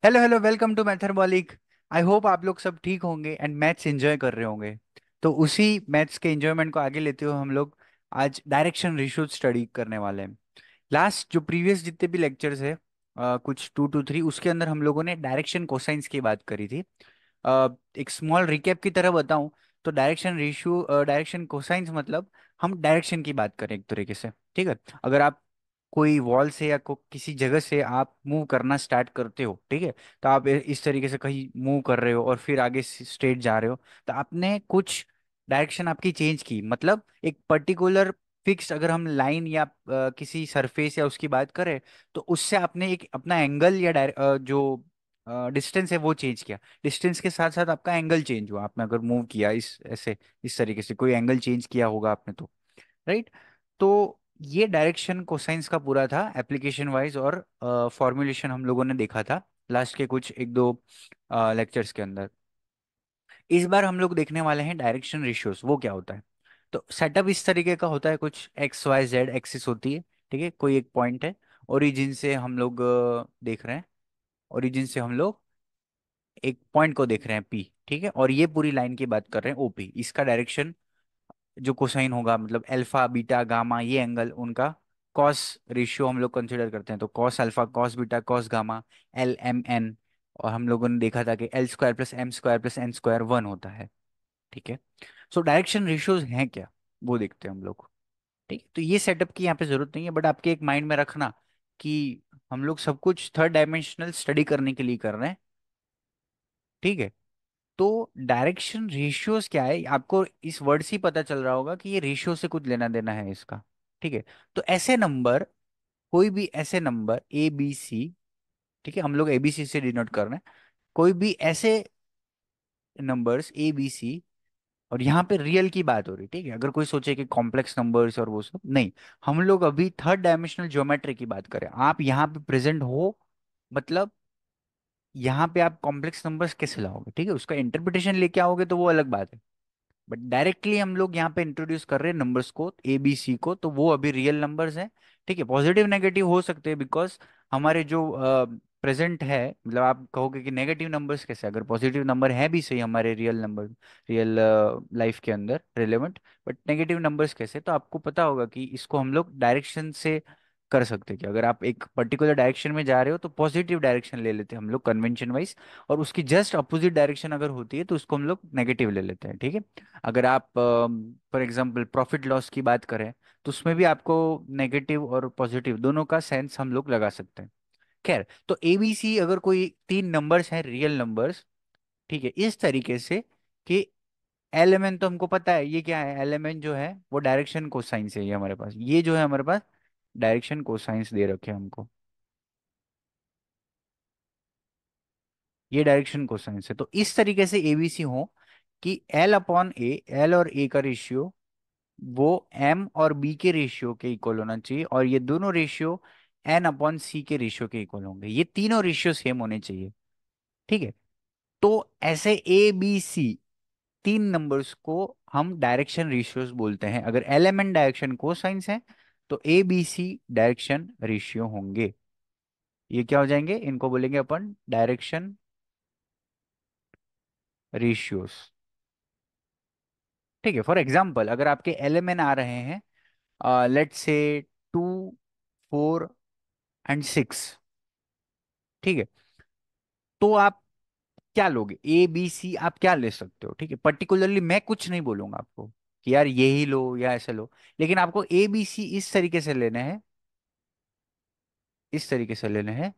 Hello hello, welcome to mathematic. I hope आप लोग सब ठीक होंगे एंड मैथ्स एंजॉय कर रहे होंगे। तो उसी मैथ्स के एंजॉयमेंट को आगे लेते हुए हम लोग आज डायरेक्शन रेशियो स्टडी करने वाले हैं। लास्ट जो प्रीवियस जितने भी लेक्चर्स है, कुछ 2 to 3, उसके अंदर हम लोगों ने डायरेक्शन कोसाइंस की बात करी थी। एक स्मॉल रिकैप की तरह बताऊं तो डायरेक्शन रेशियो, डायरेक्शन कोसाइंस मतलब हम डायरेक्शन की बात करें एक तरीके से। ठीक है। अगर आप कोई वॉल से या किसी जगह से आप मूव करना स्टार्ट करते हो, ठीक है, तो आप इस तरीके से कहीं मूव कर रहे हो और फिर आगे स्ट्रेट जा रहे हो, तो आपने कुछ डायरेक्शन आपकी चेंज की, मतलब एक पर्टिकुलर फिक्स, अगर हम लाइन या किसी सरफेस या उसकी बात करें, तो उससे आपने एक अपना एंगल या जो डिस्टेंस है वो चेंज किया। डिस्टेंस के साथ साथ आपका एंगल चेंज हुआ, आपने अगर मूव किया इस ऐसे इस तरीके से कोई एंगल चेंज किया होगा आपने तो। राइट। तो ये डायरेक्शन कोसाइंस का पूरा था एप्लीकेशन वाइज, और फॉर्मूलेशन हम लोगों ने देखा था लास्ट के कुछ एक दो लेक्चर्स के अंदर। इस बार हम लोग देखने वाले हैं डायरेक्शन रेशियोज, वो क्या होता है। तो सेटअप इस तरीके का होता है, कुछ एक्स वाई जेड एक्सिस होती है। ठीक है, कोई एक पॉइंट है, ओरिजिन से हम लोग देख रहे हैं, ओरिजिन से हम लोग एक पॉइंट को देख रहे हैं पी, ठीक है, और ये पूरी लाइन की बात कर रहे हैं ओपी। इसका डायरेक्शन जो कोसाइन होगा, मतलब अल्फा बीटा गामा, ये एंगल उनका कॉस रेशियो हम लोग कंसिडर करते हैं, तो cos alpha cos beta cos gamma, L M N. और हम लोगों ने देखा था कि L square plus M square plus N square 1 होता है। ठीक है। सो डायरेक्शन रेशियोज हैं क्या, वो देखते हैं हम लोग। ठीक है, तो ये सेटअप की यहाँ पे जरूरत नहीं है, बट आपके एक माइंड में रखना कि हम लोग सब कुछ थर्ड डायमेंशनल स्टडी करने के लिए कर रहे हैं। ठीक है। तो डायरेक्शन रेशियोज क्या है, आपको इस वर्ड से ही पता चल रहा होगा कि ये रेशियो से कुछ लेना देना है इसका। ठीक है। तो ऐसे नंबर, कोई भी ऐसे नंबर ए बी सी, ठीक है, हम लोग एबीसी से डिनोट कर रहे हैं, कोई भी ऐसे नंबर्स ए बी सी, और यहाँ पे रियल की बात हो रही, ठीक है, अगर कोई सोचे कि कॉम्प्लेक्स नंबर्स और वो सब नहीं, हम लोग अभी थर्ड डायमेंशनल ज्योमेट्री की बात करें, आप यहाँ पे प्रेजेंट हो, मतलब यहाँ पे आप कॉम्प्लेक्स नंबर्स कैसे लाओगे, ठीक है, उसका इंटरप्रिटेशन लेके आओगे तो वो अलग बात है। बट डायरेक्टली हम लोग यहाँ पे इंट्रोड्यूस कर रहे हैं नंबर्स को, ए बी सी को, तो वो अभी रियल नंबर्स हैं। ठीक है, पॉजिटिव नेगेटिव हो सकते हैं, बिकॉज हमारे जो प्रेजेंट है, मतलब आप कहोगे कि नेगेटिव नंबर्स कैसे, अगर पॉजिटिव नंबर है भी सही हमारे रियल नंबर, रियल लाइफ के अंदर रिलेवेंट, बट नेगेटिव नंबर्स कैसे, तो आपको पता होगा कि इसको हम लोग डायरेक्शन से कर सकते हैं कि अगर आप एक पर्टिकुलर डायरेक्शन में जा रहे हो तो पॉजिटिव डायरेक्शन ले लेते हैं हम लोग कन्वेंशन वाइज, और उसकी जस्ट अपोजिट डायरेक्शन अगर होती है तो उसको हम लोग नेगेटिव ले लेते हैं। ठीक है। अगर आप फॉर एग्जांपल प्रॉफिट लॉस की बात करें, तो उसमें भी आपको नेगेटिव और पॉजिटिव दोनों का सेंस हम लोग लगा सकते हैं। खैर, तो एबीसी अगर कोई तीन नंबर्स हैं रियल नंबर्स, ठीक है, इस तरीके से कि एलिमेंट तो हमको पता है ये क्या है, एलिमेंट जो है वो डायरेक्शन कोसाइंस है, ये हमारे पास, ये जो है हमारे पास डायरेक्शन कोसाइंस दे रखे हैं हमको, ये डायरेक्शन कोसाइंस है। तो इस तरीके से एबीसी हो कि एल अपॉन ए, एल और ए का रेशियो वो एम और बी के रेशियो के इक्वल होना चाहिए, और ये दोनों रेशियो एन अपॉन सी के रेशियो के इक्वल होंगे, ये तीनों रेशियो सेम होने चाहिए। ठीक है। तो ऐसे ए बी सी तीन नंबर्स को हम डायरेक्शन रेशियोज बोलते हैं, अगर एलिमेंट डायरेक्शन कोसाइंस है तो A B C direction ratio होंगे। ये क्या हो जाएंगे, इनको बोलेंगे अपन डायरेक्शन रेशियोज। ठीक है। फॉर एग्जाम्पल अगर आपके एलिमेंट आ रहे हैं, लेट्स से 2, 4 एंड 6, ठीक है, तो आप क्या लोगे, ए बी सी आप क्या ले सकते हो, ठीक है, पर्टिकुलरली मैं कुछ नहीं बोलूंगा आपको कि यार ये ही लो या ऐसे लो, लेकिन आपको ए बी सी इस तरीके से लेने हैं, इस तरीके से लेने हैं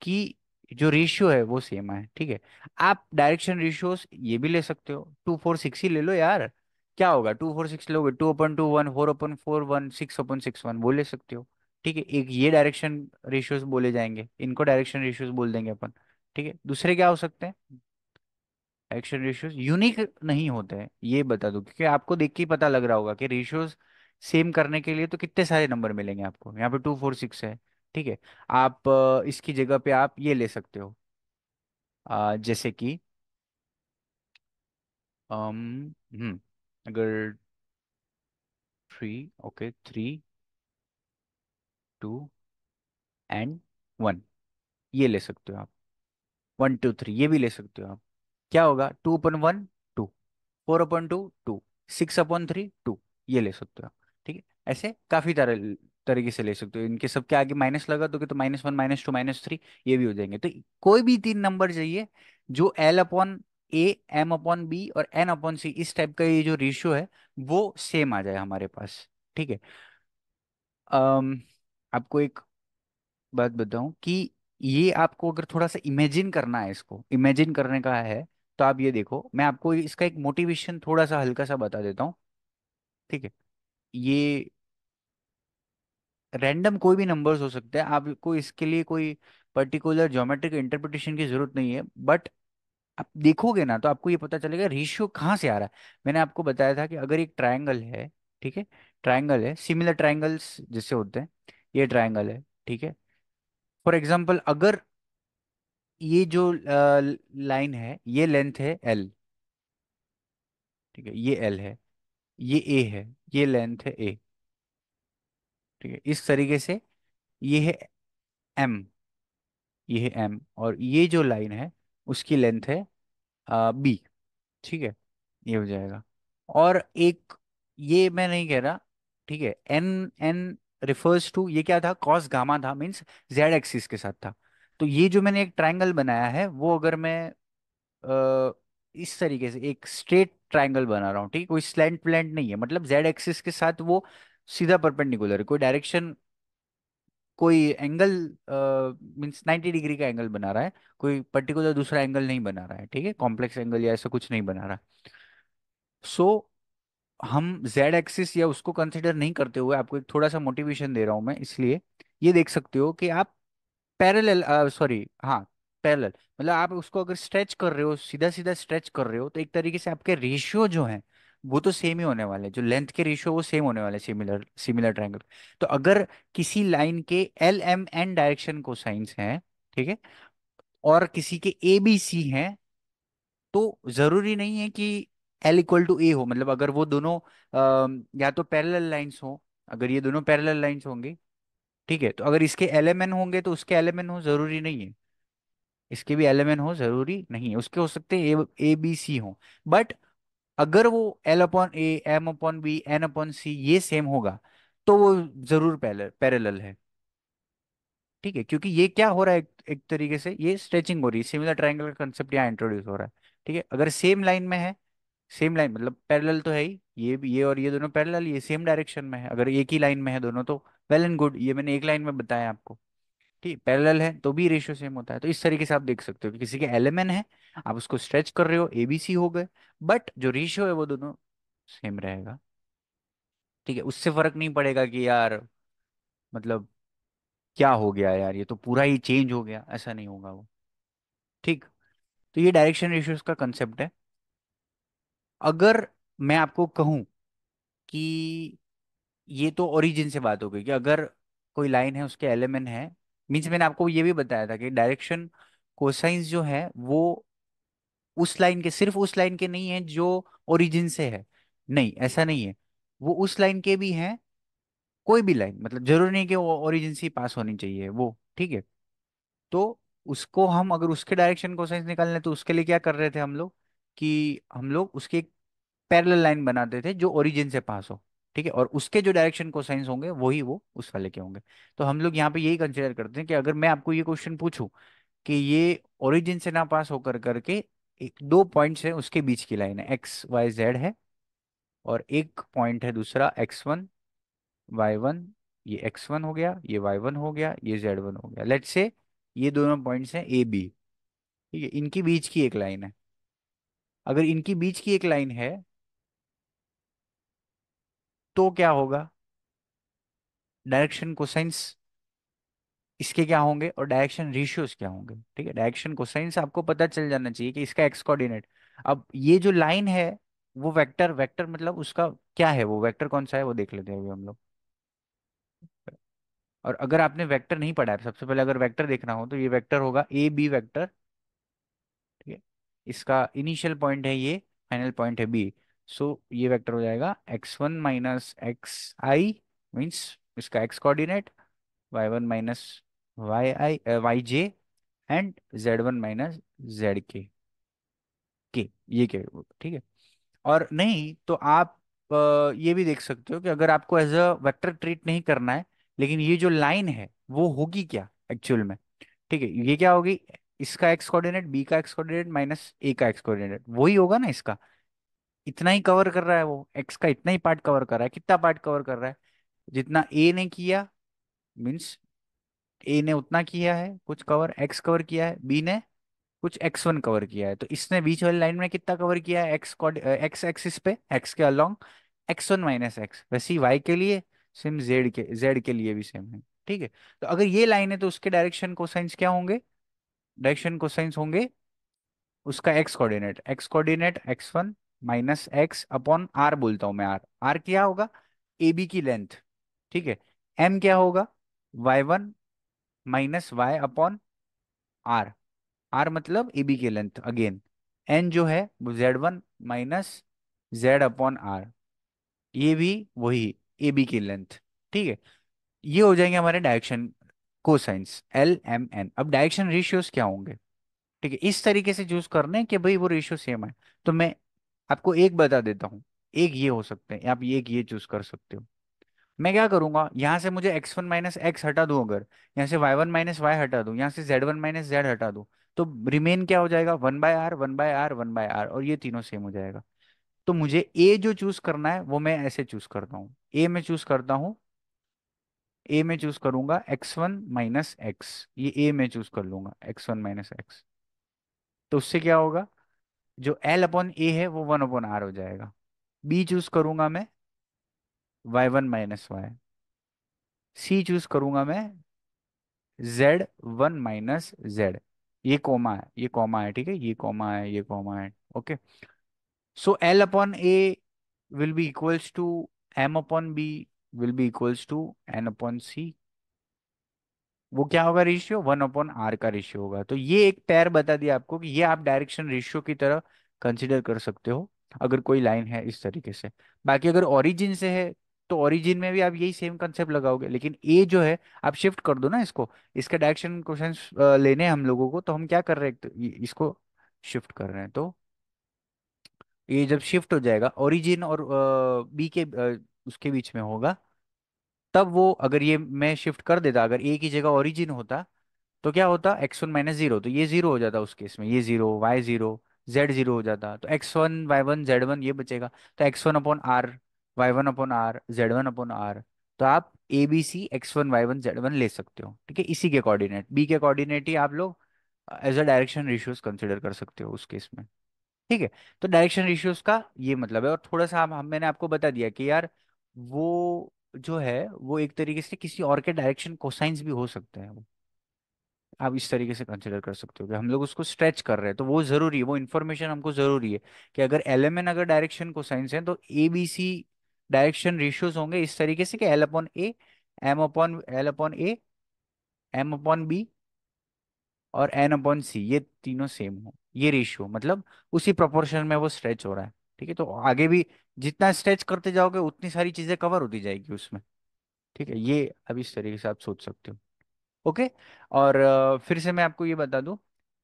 कि जो रेशियो है वो सेम है। ठीक है। आप डायरेक्शन रेशियोस ये भी ले सकते हो, 2, 4, 6 ही ले लो यार, क्या होगा, 2, 4, 6 लोगे, 2/2 1, 4/4 1, 6/6 1, वो ले सकते हो। ठीक है, एक ये डायरेक्शन रेशियोस बोले जाएंगे, इनको डायरेक्शन रेशियोस बोल देंगे अपन। ठीक है, दूसरे क्या हो सकते हैं, डायरेक्शन रेशियोस यूनिक नहीं होते हैं, ये बता दो, क्योंकि आपको देख के ही पता लग रहा होगा कि रेशियोस सेम करने के लिए तो कितने सारे नंबर मिलेंगे आपको, यहाँ पे 2, 4, 6 है। ठीक है। आप इसकी जगह पे आप ये ले सकते हो, जैसे कि अम अगर 3, ओके, 3, 2 एंड 1, ये ले सकते हो आप। 1 2 3 ये भी ले सकते हो आप। क्या होगा, 2/1 2, 4/2 2, 6/3 2, ये ले सकते हो। ठीक है, ऐसे काफी तरह तरीके से ले सकते हो। इनके सबके आगे माइनस लगा दोगे तो -1 -2 -3 ये भी हो जाएंगे। तो कोई भी 3 नंबर चाहिए जो L/A, M/B और N/C इस टाइप का ये जो रेशियो है वो सेम आ जाए हमारे पास। ठीक है। अम आपको एक बात बताऊं कि ये आपको अगर थोड़ा सा इमेजिन करना है, इसको इमेजिन करने का है, तो आप ये देखो, मैं आपको इसका एक मोटिवेशन थोड़ा सा हल्का सा बता देता हूँ। ठीक है। ये रैंडम कोई भी नंबर्स हो सकते हैं, आपको इसके लिए कोई पर्टिकुलर ज्योमेट्रिक इंटरप्रिटेशन की जरूरत नहीं है। बट आप देखोगे ना तो आपको ये पता चलेगा रेशियो कहाँ से आ रहा है। मैंने आपको बताया था कि अगर एक ट्रायंगल है, ठीक है, ट्रायंगल है, सिमिलर ट्रायंगल्स जिससे होते हैं, ये ट्रायंगल है, ठीक है। फॉर एग्जाम्पल, अगर ये जो लाइन है ये लेंथ है L, ठीक है, ये L है, ये A है, ये लेंथ है A, ठीक है, इस तरीके से ये है M, ये है M, और ये जो लाइन है उसकी लेंथ है B, ठीक है, ये हो जाएगा। और एक, ये मैं नहीं कह रहा, ठीक है, एन एन रिफर्स टू, ये क्या था, कॉस गामा था, मीन्स जेड एक्सिस के साथ था। तो ये जो मैंने एक ट्रायंगल बनाया है वो अगर मैं इस तरीके से एक स्ट्रेट ट्रायंगल बना रहा हूँ, ठीक है, कोई स्लैंट प्लैंट नहीं है, मतलब जेड एक्सिस के साथ वो सीधा परपेंडिकुलर है, कोई डायरेक्शन, कोई एंगल मीन्स 90 डिग्री का एंगल बना रहा है, कोई पर्टिकुलर दूसरा एंगल नहीं बना रहा है, ठीक है, कॉम्प्लेक्स एंगल या ऐसा कुछ नहीं बना रहा। सो हम जेड एक्सिस या उसको कंसिडर नहीं करते हुए आपको एक थोड़ा सा मोटिवेशन दे रहा हूं मैं, इसलिए ये देख सकते हो कि आप पैरेलल, सॉरी हाँ, पैरेलल मतलब आप उसको अगर स्ट्रेच कर रहे हो, सीधा सीधा स्ट्रेच कर रहे हो, तो एक तरीके से आपके रेशियो जो हैं वो तो सेम ही होने वाले हैं, जो लेंथ के रेशियो वो सेम होने वाले, सिमिलर सिमिलर ट्रायंगल। तो अगर किसी लाइन के LMN डायरेक्शन कोसाइंस हैं, ठीक है, और किसी के ABC हैं, तो जरूरी नहीं है कि L=A हो, मतलब अगर वो दोनों या तो पैरेलल लाइंस हो, अगर ये दोनों पैरेलल लाइंस होंगे, ठीक है, तो अगर इसके LMN होंगे तो उसके LMN हो, जरूरी नहीं है इसके भी LMN हो, जरूरी नहीं है, उसके हो सकते हैं ABC हो। बट अगर वो L/A, M/B, N/C ये सेम होगा तो वो जरूर पैरेलल पैरेलल है। ठीक है, क्योंकि ये क्या हो रहा है, एक तरीके से ये स्ट्रेचिंग हो रही है, सिमिलर ट्रायंगल का कंसेप्ट यहाँ इंट्रोड्यूस हो रहा है। ठीक है, अगर सेम लाइन में है, सेम लाइन मतलब पैरेलल तो है ही, ये भी, ये और ये दोनों पैरेलल, ये सेम डायरेक्शन में है, अगर एक ही लाइन में है दोनों तो वेल एंड गुड, ये मैंने एक लाइन में बताया आपको। ठीक, पैरेलल है तो भी रेशियो सेम होता है। तो इस तरीके से आप देख सकते हो कि किसी के LMN है, आप उसको स्ट्रेच कर रहे हो, ABC हो गए, बट जो रेशियो है वो दोनों सेम रहेगा। ठीक है, उससे फर्क नहीं पड़ेगा कि यार मतलब क्या हो गया यार, ये तो पूरा ही चेंज हो गया, ऐसा नहीं होगा वो। ठीक। तो ये डायरेक्शन रेशियोज का कंसेप्ट है। अगर मैं आपको कहूं कि ये तो ओरिजिन से बात हो गई कि अगर कोई लाइन है उसके LMN है, मीन्स मैंने आपको ये भी बताया था कि डायरेक्शन कोसाइंस जो है वो उस लाइन के, सिर्फ उस लाइन के नहीं है जो ओरिजिन से है, नहीं ऐसा नहीं है, वो उस लाइन के भी हैं, कोई भी लाइन, मतलब जरूरी नहीं कि वो ओरिजिन से ही पास होनी चाहिए वो। ठीक है। तो उसको हम अगर उसके डायरेक्शन कोसाइंस निकालने तो उसके लिए क्या कर रहे थे हम लोग, कि हम लोग उसके एक पैरेलल लाइन बनाते थे जो ओरिजिन से पास हो। ठीक है, और उसके जो डायरेक्शन कोसाइंस होंगे वही वो उस वाले के होंगे। तो हम लोग यहाँ पे यही कंसिडर करते हैं कि अगर मैं आपको ये क्वेश्चन पूछूं कि ये ओरिजिन से ना पास होकर करके एक दो पॉइंट्स है उसके बीच की लाइन है, XYZ है, और एक पॉइंट है दूसरा X1 Y1, ये X1 हो गया, ये Y1 हो गया, ये Z1 हो गया, लेट्स से ये दोनों पॉइंट्स हैं AB। ठीक है, इनकी बीच की एक लाइन है, अगर इनकी बीच की एक लाइन है तो क्या होगा, डायरेक्शन कोसाइंस इसके क्या होंगे और डायरेक्शन रेशियोज क्या होंगे। ठीक है, डायरेक्शन कोसाइंस आपको पता चल जाना चाहिए कि इसका एक्स कोऑर्डिनेट। अब ये जो लाइन है वो वेक्टर, वेक्टर मतलब उसका क्या है, वो वेक्टर कौन सा है वो देख लेते हैं अभी हम लोग। और अगर आपने वेक्टर नहीं पढ़ा है, सबसे पहले अगर वेक्टर देखना हो तो ये वेक्टर होगा AB वेक्टर। ठीक है, इसका इनिशियल पॉइंट है ये, फाइनल पॉइंट है B। सो ये वेक्टर हो जाएगा X1 - Xi, मीन्स इसका x coordinate, Y1 - YI YJ, and Z1 minus के ये के, ठीक है। और नहीं तो आप ये भी देख सकते हो कि अगर आपको एज अ वेक्टर ट्रीट नहीं करना है, लेकिन ये जो लाइन है वो होगी क्या एक्चुअल में, ठीक है, ये क्या होगी, इसका एक्स कोऑर्डिनेट, बी का एक्स कोऑर्डिनेट माइनस ए का एक्स कोऑर्डिनेट वही होगा ना इसका। इतना ही कवर कर रहा है वो, एक्स का इतना ही पार्ट कवर कर रहा है, कितना पार्ट कवर कर रहा है, जितना ए ने किया, मीन्स ए ने उतना किया है कुछ कवर, एक्स कवर किया है, बी ने कुछ x1 कवर किया है, तो इसने बीच वाली लाइन में कितना कवर किया है, एक्स एक्सिस पे, एक्स के अलोंग x1 माइनस एक्स, वैसे ही y के लिए सेम, z के लिए भी सेम है, ठीक है। तो अगर ये लाइन है तो उसके डायरेक्शन कोसाइंस क्या होंगे, डायरेक्शन कोसाइंस होंगे उसका X coordinate x1 minus X upon R, बोलता हूं मैं आर, आर क्या होगा, ए बी की लेंथ, ठीक है। m क्या होगा, y1 minus Y upon R, R मतलब ए बी की लेंथ अगेन, एन जो है वो Z1 minus Z upon are, ये भी वही ए बी की लेंथ, ठीक है। ये हो जाएंगे हमारे direction cosines L M N। अब डायरेक्शन रेशियोज क्या होंगे, ठीक है, इस तरीके से चूज करने हैं कि भाई वो रेशियो सेम है। तो मैं आपको एक बता देता हूँ, एक ये हो सकते हैं, आप एक ये चूज कर सकते हो। मैं क्या करूंगा, यहां से मुझे x1 माइनस एक्स हटा दूं, अगर यहाँ से y1 माइनस वाई हटा दूं, यहाँ से Z1 माइनस जेड हटा दूं, तो रिमेन क्या हो जाएगा, 1/r 1/r 1/r, और ये तीनों सेम हो जाएगा। तो मुझे ए जो चूज करना है वो मैं ऐसे चूज करता हूँ, ए में चूज करता हूँ, ए में चूज करूंगा x1 माइनस एक्स, ये ए में चूज कर लूंगा x1 माइनस एक्स, तो उससे क्या होगा, जो L अपॉन ए है वो 1/r हो जाएगा। बी चूज करूंगा मैं y1 माइनस वाई, सी चूज करूंगा मैं Z1 माइनस जेड, ये कोमा है, ये कॉमा है, ठीक है, ये कॉमा है, ये कॉमा है, okay. So L upon A will be equals to M upon B will be equals to N upon C, वो क्या होगा रेशियो, 1/r का रेशियो होगा। तो ये एक पेयर बता दिया आपको कि ये आप डायरेक्शन रेशियो की तरह कंसिडर कर सकते हो अगर कोई लाइन है इस तरीके से। बाकी अगर ओरिजिन से है तो ओरिजिन में भी आप यही सेम कंसेप्ट लगाओगे, लेकिन ए जो है आप शिफ्ट कर दो ना इसको, इसका डायरेक्शन क्वेश्चंस लेने हैं हम लोगों को, तो हम क्या कर रहे हैं, तो इसको शिफ्ट कर रहे हैं, तो ये जब शिफ्ट हो जाएगा ओरिजिन और बी के उसके बीच में होगा, तब वो अगर ये मैं शिफ्ट कर देता, अगर ए की जगह ओरिजिन होता तो क्या होता, x1 माइनस जीरो, तो ये जीरो हो जाता उस केस में, ये zero, y zero, z zero हो जाता, तो x1 y1 z1 ये बचेगा। तो x1 upon R, y1 upon R, z1 upon R, तो आप ए बी सी x1 y1 z1 ले सकते हो, ठीक है। इसी के कोऑर्डिनेट, बी के कोऑर्डिनेट ही आप लोग as a direction ratios consider कर सकते हो उस केस में, ठीक है। तो डायरेक्शन रेशियोज का ये मतलब है। और थोड़ा सा मैंने आपको बता दिया कि यार वो जो है वो एक तरीके से किसी और के डायरेक्शन कोसाइंस भी हो सकते हैं, आप इस तरीके से कंसिडर कर सकते हो कि हम लोग उसको स्ट्रेच कर रहे हैं, तो वो जरूरी है, वो इन्फॉर्मेशन हमको जरूरी है कि अगर LMN अगर डायरेक्शन को साइंस है तो ABC डायरेक्शन रेशियोज होंगे इस तरीके से कि L अपॉन ए, M अपॉन बी और N अपॉन सी, ये तीनों सेम हो, ये रेशियो मतलब उसी प्रोपोर्शन में वो स्ट्रेच हो रहा है, ठीक है। तो आगे भी जितना स्ट्रेच करते जाओगे उतनी सारी चीजें कवर होती जाएगी उसमें, ठीक है। ये अब इस तरीके से आप सोच सकते हो, ओके। और फिर से मैं आपको ये बता दूं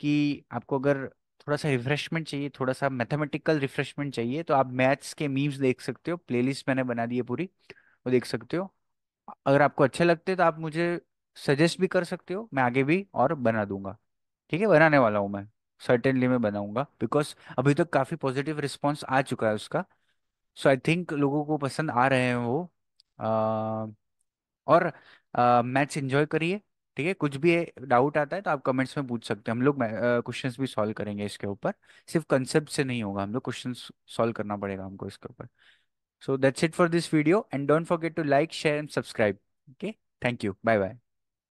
कि आपको अगर थोड़ा सा रिफ्रेशमेंट चाहिए, थोड़ा सा मैथमेटिकल रिफ्रेशमेंट चाहिए, तो आप मैथ्स के मीम्स देख सकते हो, प्लेलिस्ट मैंने बना दी है पूरी, वो देख सकते हो। अगर आपको अच्छे लगते हैं तो आप मुझे सजेस्ट भी कर सकते हो, मैं आगे भी और बना दूंगा, ठीक है, बनाने वाला हूँ मैं, सर्टेनली मैं बनाऊंगा, बिकॉज अभी तक काफ़ी पॉजिटिव रिस्पॉन्स आ चुका है उसका। सो आई थिंक लोगों को पसंद आ रहे हैं वो। और मैथ्स एंजॉय करिए, ठीक है। कुछ भी डाउट आता है तो आप कमेंट्स में पूछ सकते हैं, हम लोग क्वेश्चंस भी सॉल्व करेंगे इसके ऊपर, सिर्फ कंसेप्ट से नहीं होगा, हम लोग क्वेश्चंस सॉल्व करना पड़ेगा हमको इसके ऊपर। So that's it for this video and don't forget to like share and subscribe, okay. Thank you, bye bye.